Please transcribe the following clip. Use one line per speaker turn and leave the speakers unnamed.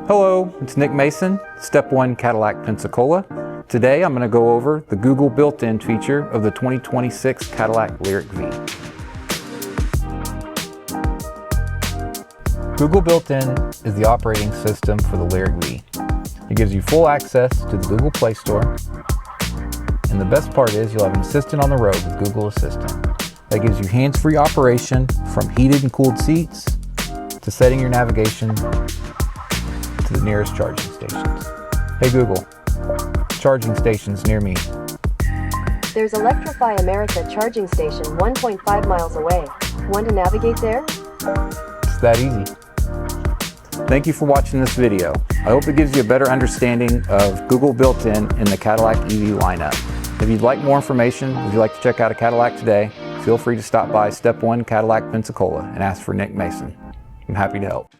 Hello, it's Nick Mason, Step One Cadillac Pensacola. Today I'm going to go over the Google built-in feature of the 2026 Cadillac LYRIQ-V. Google built-in is the operating system for the LYRIQ-V. It gives you full access to the Google Play Store, and the best part is you'll have an assistant on the road with Google Assistant. That gives you hands-free operation from heated and cooled seats to setting your navigation to the nearest charging stations. Hey Google, charging stations near me.
There's Electrify America charging station 1.5 miles away. Want to navigate there?
It's that easy. Thank you for watching this video. I hope it gives you a better understanding of Google built-in in the Cadillac EV lineup. If you'd like more information, if you'd like to check out a Cadillac today, feel free to stop by Step One Cadillac Pensacola and ask for Nick Mason. I'm happy to help.